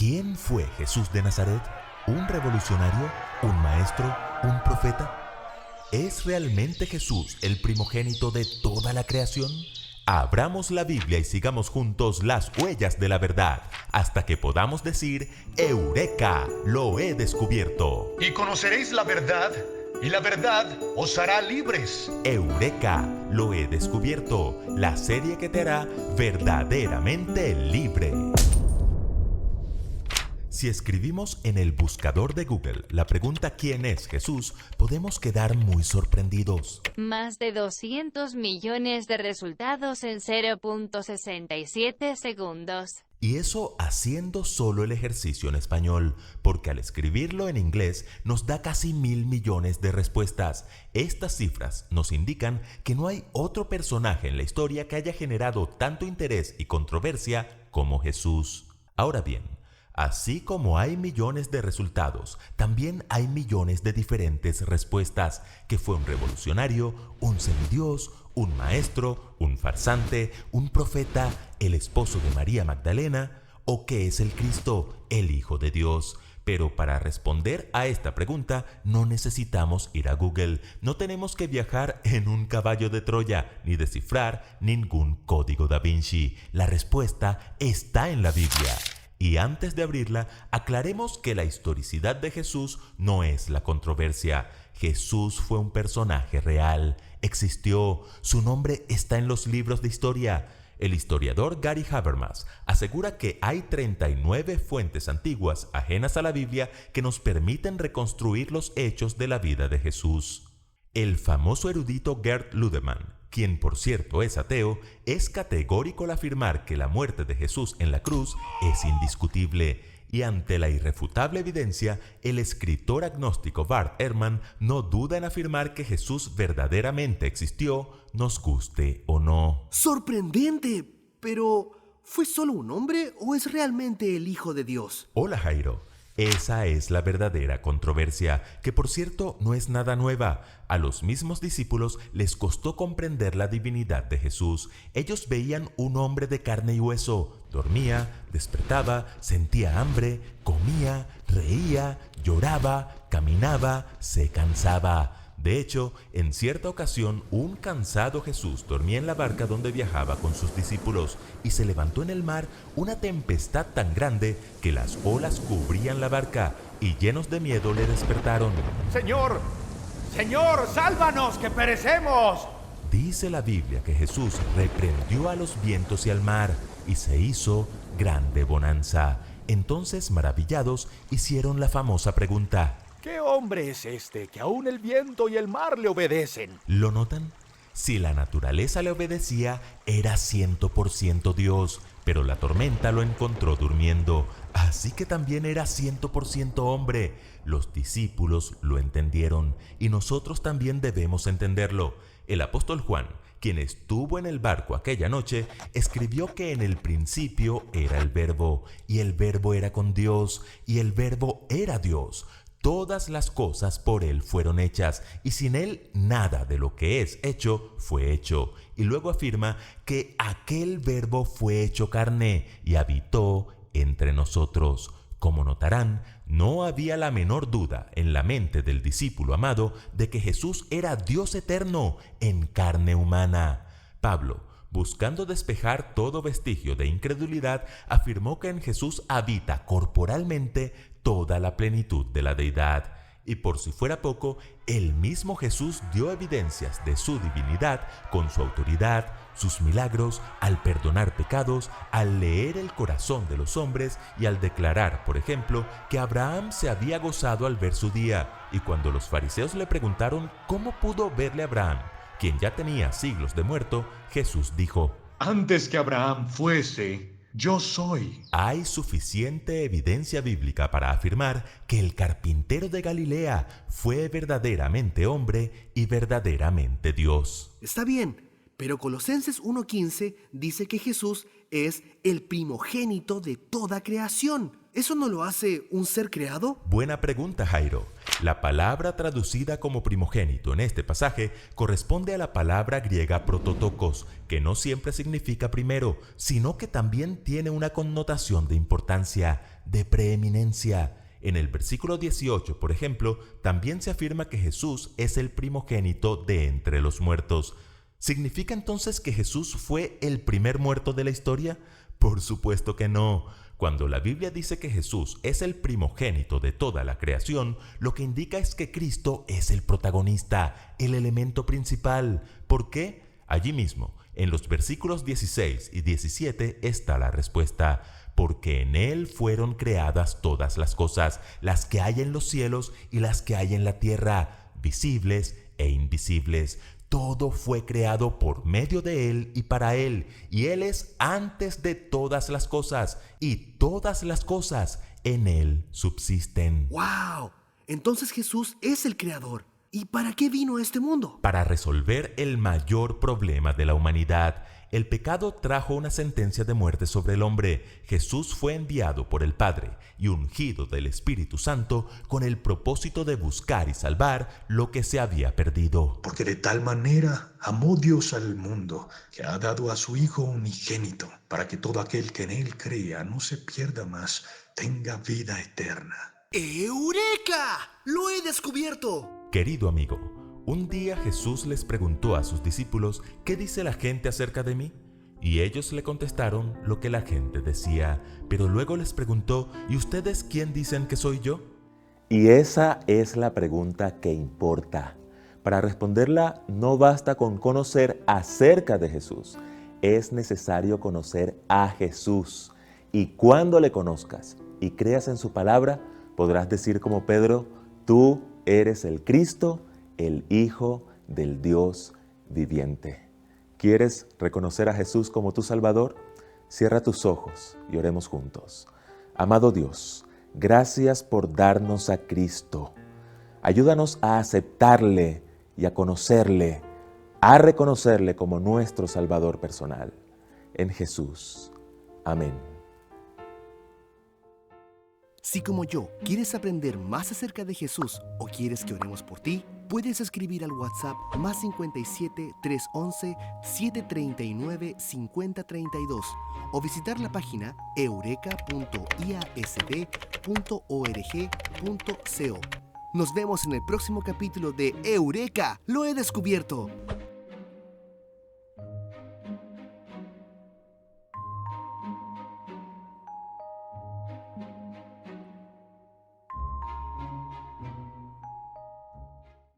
¿Quién fue Jesús de Nazaret? ¿Un revolucionario? ¿Un maestro? ¿Un profeta? ¿Es realmente Jesús el primogénito de toda la creación? Abramos la Biblia y sigamos juntos las huellas de la verdad, hasta que podamos decir, ¡Eureka! ¡Lo he descubierto! Y conoceréis la verdad, y la verdad os hará libres. ¡Eureka! Lo he descubierto, la serie que te hará verdaderamente libre. Si escribimos en el buscador de Google la pregunta ¿quién es Jesús?, podemos quedar muy sorprendidos. Más de 200 millones de resultados en 0.67 segundos. Y eso haciendo solo el ejercicio en español, porque al escribirlo en inglés nos da casi 1.000 millones de respuestas. Estas cifras nos indican que no hay otro personaje en la historia que haya generado tanto interés y controversia como Jesús. Ahora bien, así como hay millones de resultados, también hay millones de diferentes respuestas. ¿Que fue un revolucionario, un semidios, un maestro, un farsante, un profeta, el esposo de María Magdalena? ¿O qué es el Cristo, el Hijo de Dios? Pero para responder a esta pregunta no necesitamos ir a Google. No tenemos que viajar en un caballo de Troya, ni descifrar ningún código da Vinci. La respuesta está en la Biblia. Y antes de abrirla, aclaremos que la historicidad de Jesús no es la controversia. Jesús fue un personaje real, existió, su nombre está en los libros de historia. El historiador Gary Habermas asegura que hay 39 fuentes antiguas ajenas a la Biblia que nos permiten reconstruir los hechos de la vida de Jesús. El famoso erudito Gerd Ludemann, quien por cierto es ateo, es categórico al afirmar que la muerte de Jesús en la cruz es indiscutible. Y ante la irrefutable evidencia, el escritor agnóstico Bart Ehrman no duda en afirmar que Jesús verdaderamente existió, nos guste o no. ¡Sorprendente! Pero, ¿fue solo un hombre o es realmente el Hijo de Dios? Hola Jairo. Esa es la verdadera controversia, que por cierto no es nada nueva. A los mismos discípulos les costó comprender la divinidad de Jesús. Ellos veían un hombre de carne y hueso. Dormía, despertaba, sentía hambre, comía, reía, lloraba, caminaba, se cansaba. De hecho, en cierta ocasión, un cansado Jesús dormía en la barca donde viajaba con sus discípulos y se levantó en el mar una tempestad tan grande que las olas cubrían la barca y llenos de miedo le despertaron. ¡Señor! ¡Señor, sálvanos, que perecemos! Dice la Biblia que Jesús reprendió a los vientos y al mar y se hizo grande bonanza. Entonces, maravillados, hicieron la famosa pregunta: ¿qué hombre es este que aún el viento y el mar le obedecen? ¿Lo notan? Si la naturaleza le obedecía, era 100% Dios, pero la tormenta lo encontró durmiendo, así que también era 100% hombre. Los discípulos lo entendieron y nosotros también debemos entenderlo. El apóstol Juan, quien estuvo en el barco aquella noche, escribió que en el principio era el Verbo, y el Verbo era con Dios, y el Verbo era Dios. Todas las cosas por Él fueron hechas, y sin Él nada de lo que es hecho fue hecho. Y luego afirma que aquel Verbo fue hecho carne y habitó entre nosotros. Como notarán, no había la menor duda en la mente del discípulo amado de que Jesús era Dios eterno en carne humana. Pablo, buscando despejar todo vestigio de incredulidad, afirmó que en Jesús habita corporalmente toda la plenitud de la deidad. Y por si fuera poco, el mismo Jesús dio evidencias de su divinidad con su autoridad, sus milagros, al perdonar pecados, al leer el corazón de los hombres y al declarar, por ejemplo, que Abraham se había gozado al ver su día. Y cuando los fariseos le preguntaron cómo pudo verle a Abraham, quien ya tenía siglos de muerto, Jesús dijo: antes que Abraham fuese, yo soy. Hay suficiente evidencia bíblica para afirmar que el carpintero de Galilea fue verdaderamente hombre y verdaderamente Dios. Está bien, Pero Colosenses 1:15 dice que Jesús es el primogénito de toda creación. ¿Eso no lo hace un ser creado? Buena pregunta, Jairo. La palabra traducida como primogénito en este pasaje corresponde a la palabra griega prototokos, que no siempre significa primero, sino que también tiene una connotación de importancia, de preeminencia. En el versículo 18, por ejemplo, también se afirma que Jesús es el primogénito de entre los muertos. ¿Significa entonces que Jesús fue el primer muerto de la historia? Por supuesto que no. Cuando la Biblia dice que Jesús es el primogénito de toda la creación, lo que indica es que Cristo es el protagonista, el elemento principal. ¿Por qué? Allí mismo, en los versículos 16 y 17 está la respuesta. Porque en Él fueron creadas todas las cosas, las que hay en los cielos y las que hay en la tierra, visibles e invisibles. Todo fue creado por medio de Él y para Él, y Él es antes de todas las cosas, y todas las cosas en Él subsisten. ¡Wow! Entonces Jesús es el creador. ¿Y para qué vino a este mundo? Para resolver el mayor problema de la humanidad. El pecado trajo una sentencia de muerte sobre el hombre. Jesús fue enviado por el Padre y ungido del Espíritu Santo con el propósito de buscar y salvar lo que se había perdido. Porque de tal manera amó Dios al mundo, que ha dado a su Hijo unigénito, para que todo aquel que en Él crea no se pierda más, tenga vida eterna. ¡Eureka! ¡Lo he descubierto! Querido amigo, un día Jesús les preguntó a sus discípulos, ¿qué dice la gente acerca de mí? Y ellos le contestaron lo que la gente decía, pero luego les preguntó, ¿y ustedes quién dicen que soy yo? Y esa es la pregunta que importa. Para responderla no basta con conocer acerca de Jesús, es necesario conocer a Jesús. Y cuando le conozcas y creas en su palabra, podrás decir como Pedro, tú eres el Cristo, el Hijo del Dios viviente. ¿Quieres reconocer a Jesús como tu Salvador? Cierra tus ojos y oremos juntos. Amado Dios, gracias por darnos a Cristo. Ayúdanos a aceptarle y a conocerle, a reconocerle como nuestro Salvador personal. En Jesús. Amén. Si como yo quieres aprender más acerca de Jesús o quieres que oremos por ti, puedes escribir al WhatsApp +57 311 739 5032 o visitar la página eureka.iasd.org.co. Nos vemos en el próximo capítulo de Eureka, lo he descubierto.